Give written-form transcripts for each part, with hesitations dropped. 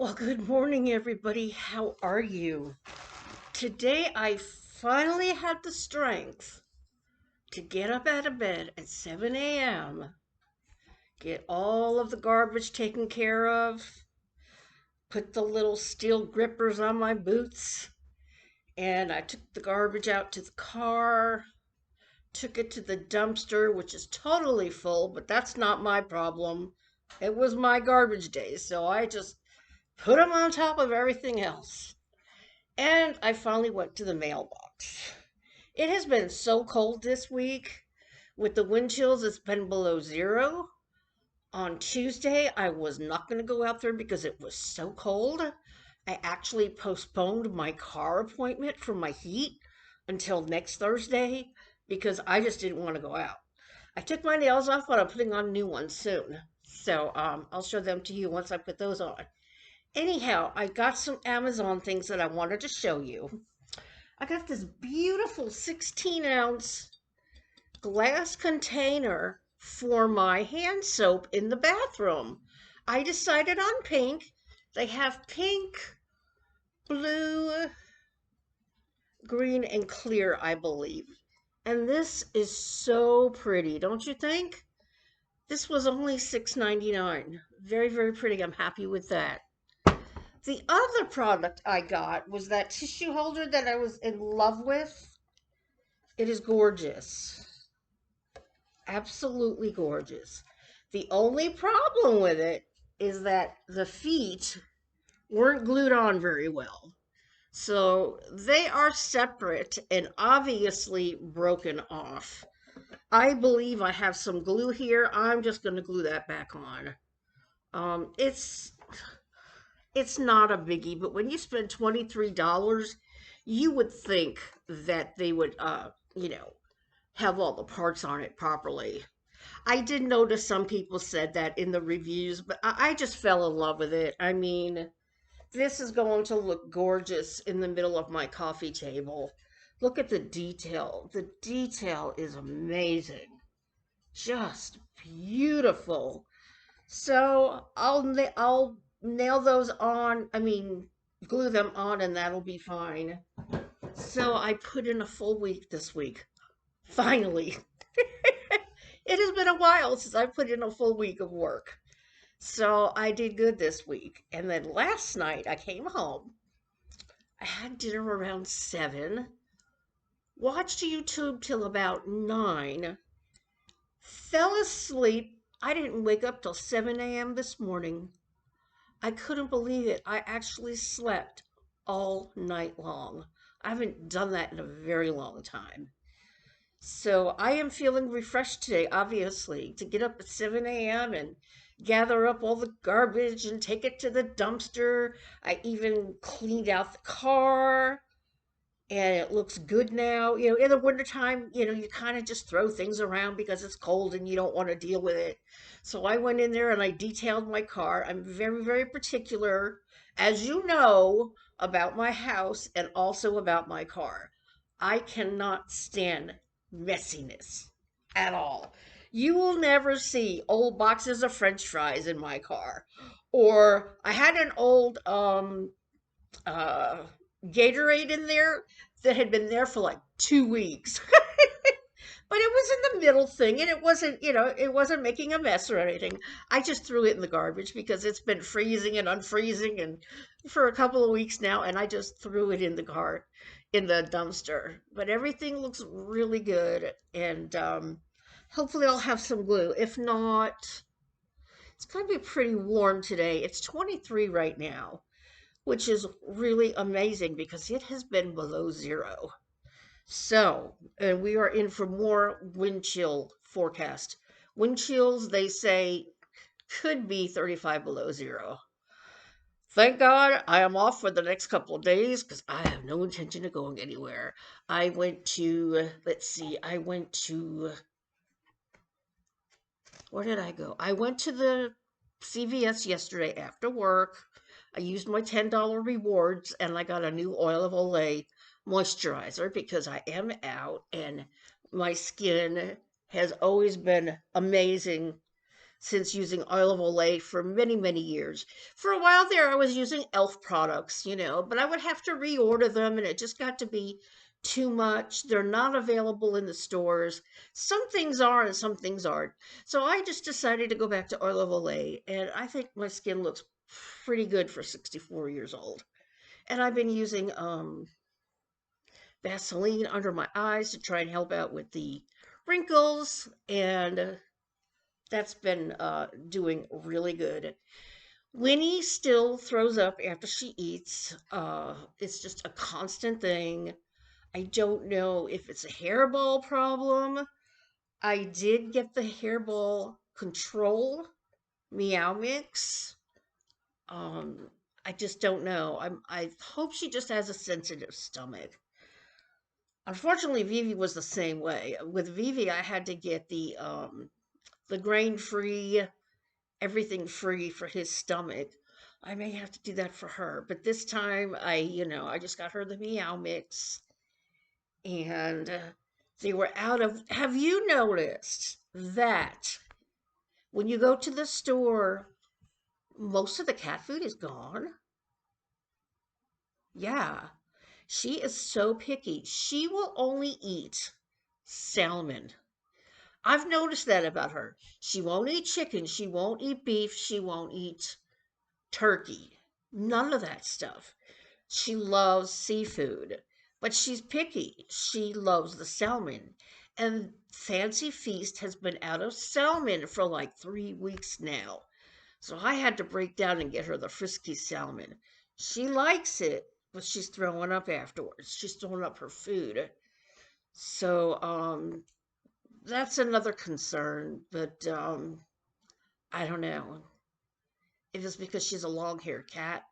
Well, good morning, everybody. How are you? Today, I finally had the strength to get up out of bed at 7 a.m., get all of the garbage taken care of, put the little steel grippers on my boots, and I took the garbage out to the car, took it to the dumpster, which is totally full, but that's not my problem. It was my garbage day, so I just put them on top of everything else. And I finally went to the mailbox. It has been so cold this week. With the wind chills, it's been below zero. On Tuesday, I was not going to go out there because it was so cold. I actually postponed my car appointment for my heat until next Thursday because I just didn't want to go out. I took my nails off, but I'm putting on new ones soon. So I'll show them to you once I put those on. Anyhow, I got some Amazon things that I wanted to show you. I got this beautiful 16-ounce glass container for my hand soap in the bathroom. I decided on pink. They have pink, blue, green, and clear, I believe. And this is so pretty, don't you think? This was only $6.99. Very, very pretty. I'm happy with that. The other product I got was that tissue holder that I was in love with. It is gorgeous. Absolutely gorgeous. The only problem with it is that the feet weren't glued on very well. So they are separate and obviously broken off. I believe I have some glue here. I'm just going to glue that back on. Um, it's it's not a biggie, but when you spend $23, you would think that they would have all the parts on it properly. I did notice some people said that in the reviews, but I just fell in love with it. I mean, this is going to look gorgeous in the middle of my coffee table. Look at the detail. The detail is amazing. Just beautiful. So I'll nail those on. I mean, glue them on, and that'll be fine. So I put in a full week this week. Finally. It has been a while since I put in a full week of work. So I did good this week. And then last night I came home. I had dinner around 7, watched YouTube till about 9, fell asleep. I didn't wake up till 7 a.m. this morning. I couldn't believe it. I actually slept all night long. I haven't done that in a very long time. So I am feeling refreshed today, obviously, to get up at 7 a.m. and gather up all the garbage and take it to the dumpster. I even cleaned out the car and it looks good now. In the wintertime, you kind of just throw things around because it's cold and you don't want to deal with it. So I went in there and I detailed my car. I'm very, very particular, as you know, about my house and also about my car. I cannot stand messiness at all. You will never see old boxes of French fries in my car. Or I had an old uh Gatorade in there that had been there for like 2 weeks. But it was in the middle thing and it wasn't making a mess or anything. I just threw it in the garbage because it's been freezing and unfreezing and for a couple of weeks now, and I just threw it in the car in the dumpster. But everything looks really good, and hopefully I'll have some glue. If not, it's going to be pretty warm today. It's 23 right now, which is really amazing because it has been below zero. So, and we are in for more wind chill forecast. Wind chills, they say, could be 35 below zero. Thank God I am off for the next couple of days because I have no intention of going anywhere. I went to, let's see, where did I go? I went to the CVS yesterday after work. I used my $10 rewards and I got a new Oil of Olay moisturizer because I am out and my skin has always been amazing. since using oil of Olay for many, many years. For a while there, I was using e.l.f. products, but I would have to reorder them, and it just got to be too much. They're not available in the stores. Some things are, and some things aren't. So I just decided to go back to oil of Olay, and I think my skin looks pretty good for 64 years old. And I've been using Vaseline under my eyes to try and help out with the wrinkles, and that's been doing really good. Winnie still throws up after she eats. It's just a constant thing. I don't know if it's a hairball problem. I did get the hairball control meow mix. Um, I just don't know. I hope she just has a sensitive stomach. Unfortunately, Vivi was the same way. With Vivi, I had to get the grain free, everything free for his stomach. I may have to do that for her, but this time I just got her the meow mix, and they were out of. Have you noticed that when you go to the store, most of the cat food is gone? Yeah, she is so picky. She will only eat salmon. I've noticed that about her. She won't eat chicken. She won't eat beef. She won't eat turkey. None of that stuff. She loves seafood, but she's picky. She loves the salmon. And Fancy Feast has been out of salmon for like 3 weeks now. So I had to break down and get her the frisky salmon. She likes it, but she's throwing up afterwards. She's throwing up her food. So that's another concern, but I don't know if it's because she's a long-haired cat.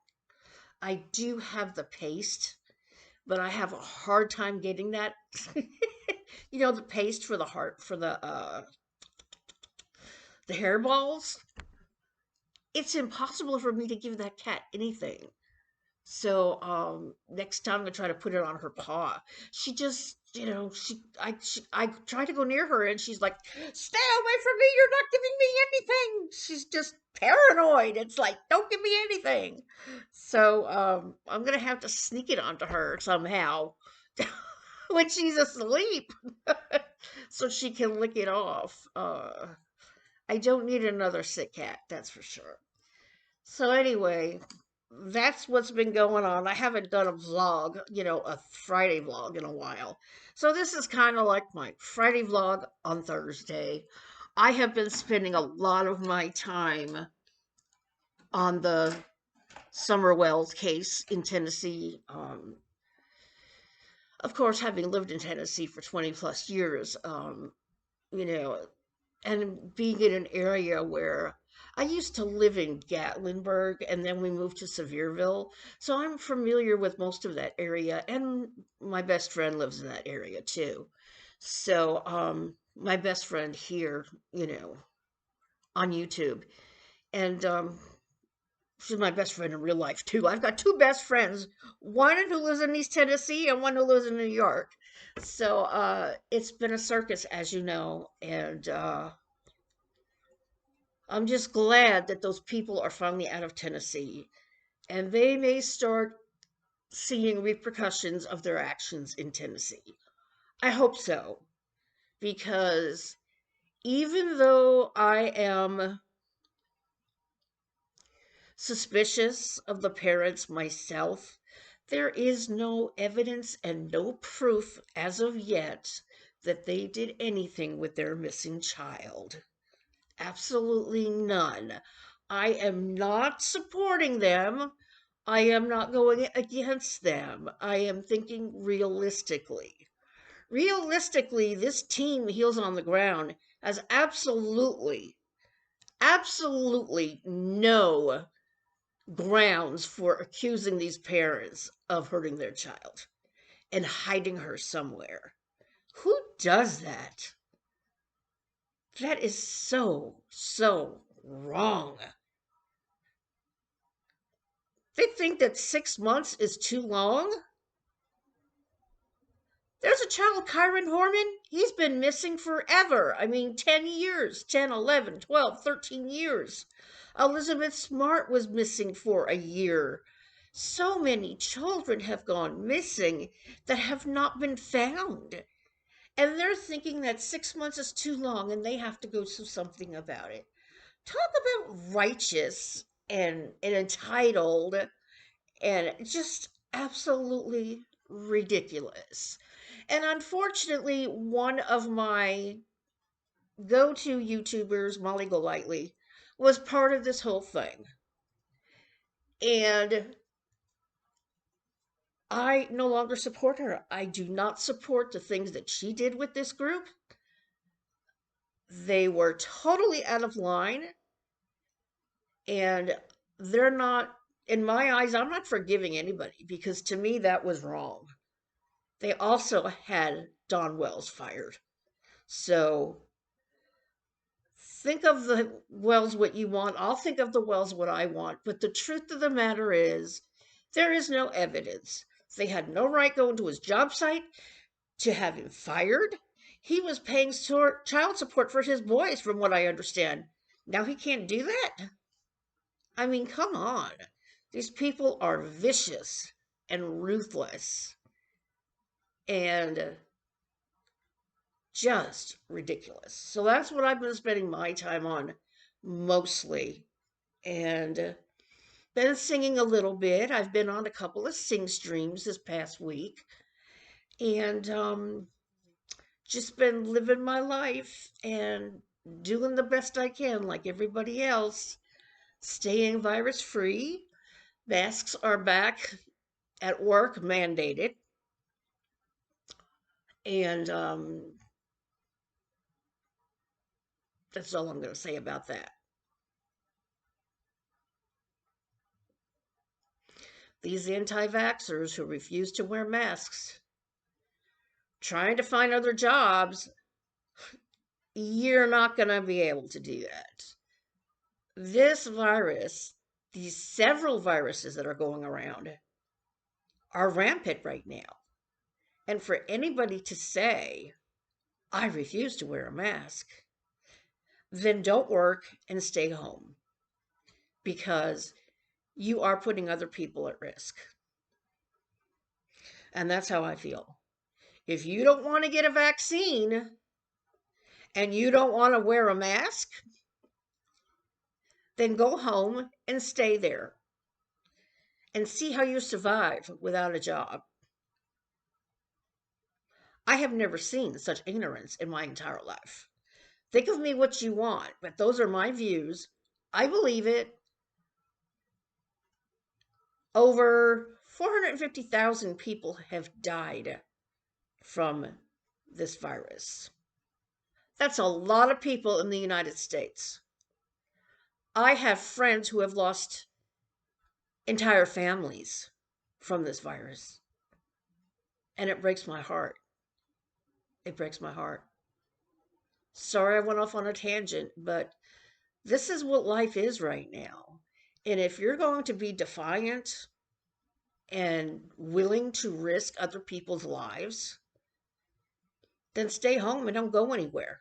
I do have the paste, but I have a hard time getting that. The paste for the heart for the hairballs. It's impossible for me to give that cat anything. So next time I try to put it on her paw, she just I try to go near her and she's like, "Stay away from me! You're not giving me anything." She's just paranoid. It's like, "Don't give me anything." So I'm gonna have to sneak it onto her somehow when she's asleep, so she can lick it off. I don't need another sick cat, that's for sure. So anyway, that's what's been going on. I haven't done a vlog, a Friday vlog in a while. So this is kind of like my Friday vlog on Thursday. I have been spending a lot of my time on the Summer Wells case in Tennessee. Of course, having lived in Tennessee for 20 plus years, you know, and being in an area where I used to live in Gatlinburg and then we moved to Sevierville. So I'm familiar with most of that area, and my best friend lives in that area too. So my best friend here, on YouTube. And she's my best friend in real life too. I've got two best friends, one who lives in East Tennessee and one who lives in New York. So it's been a circus, as you know, and I'm just glad that those people are finally out of Tennessee and they may start seeing repercussions of their actions in Tennessee. I hope so, because even though I am suspicious of the parents myself, there is no evidence and no proof as of yet that they did anything with their missing child. Absolutely none. I am not supporting them. I am not going against them. I am thinking realistically. Realistically, this team, Heels on the Ground, has absolutely, absolutely no grounds for accusing these parents of hurting their child and hiding her somewhere. Who does that? That is so, so wrong. They think that 6 months is too long? There's a child, Kyron Horman. He's been missing forever. I mean, 10 years, 10, 11, 12, 13 years. Elizabeth Smart was missing for a year. So many children have gone missing that have not been found. And they're thinking that 6 months is too long and they have to go do something about it. Talk about righteous and entitled and just absolutely ridiculous. And unfortunately, one of my go to YouTubers, Molly Golightly, was part of this whole thing. And I no longer support her. I do not support the things that she did with this group. They were totally out of line, and they're not, in my eyes, I'm not forgiving anybody because to me that was wrong. They also had Don Wells fired. So think of the Wells what you want. I'll think of the Wells what I want. But the truth of the matter is, there is no evidence. They had no right going to his job site to have him fired. He was paying child support for his boys, from what I understand. Now he can't do that? I mean, come on. These people are vicious and ruthless and just ridiculous. So that's what I've been spending my time on mostly. And been singing a little bit. I've been on a couple of sing streams this past week. And just been living my life and doing the best I can, like everybody else, staying virus free. Masks are back at work, mandated. And that's all I'm going to say about that. These anti vaxxers who refuse to wear masks, trying to find other jobs, you're not going to be able to do that. This virus, these several viruses that are going around, are rampant right now. And for anybody to say, I refuse to wear a mask, then don't work and stay home because you are putting other people at risk. And that's how I feel. If you don't want to get a vaccine and you don't want to wear a mask, then go home and stay there and see how you survive without a job. I have never seen such ignorance in my entire life. Think of me what you want, but those are my views. I believe it. Over 450,000 people have died from this virus. That's a lot of people in the United States. I have friends who have lost entire families from this virus. And it breaks my heart. It breaks my heart. Sorry I went off on a tangent, but this is what life is right now. And if you're going to be defiant and willing to risk other people's lives, then stay home and don't go anywhere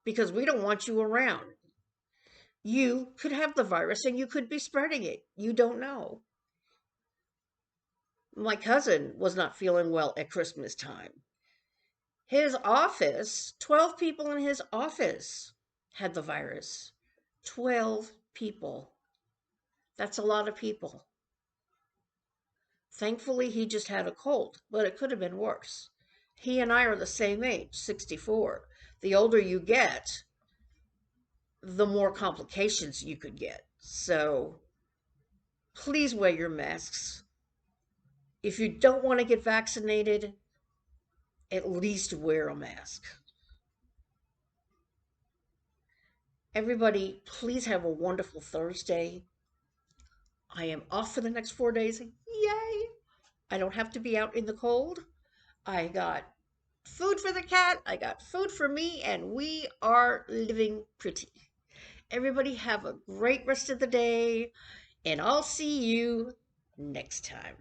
because we don't want you around. You could have the virus and you could be spreading it. You don't know. My cousin was not feeling well at Christmas time. His office, 12 people in his office had the virus. 12 people. That's a lot of people. Thankfully, he just had a cold, but it could have been worse. He and I are the same age, 64. The older you get, the more complications you could get. So please wear your masks. If you don't want to get vaccinated, at least wear a mask. Everybody, please have a wonderful Thursday. I am off for the next 4 days. Yay! I don't have to be out in the cold. I got food for the cat, I got food for me, and we are living pretty. Everybody have a great rest of the day, and I'll see you next time.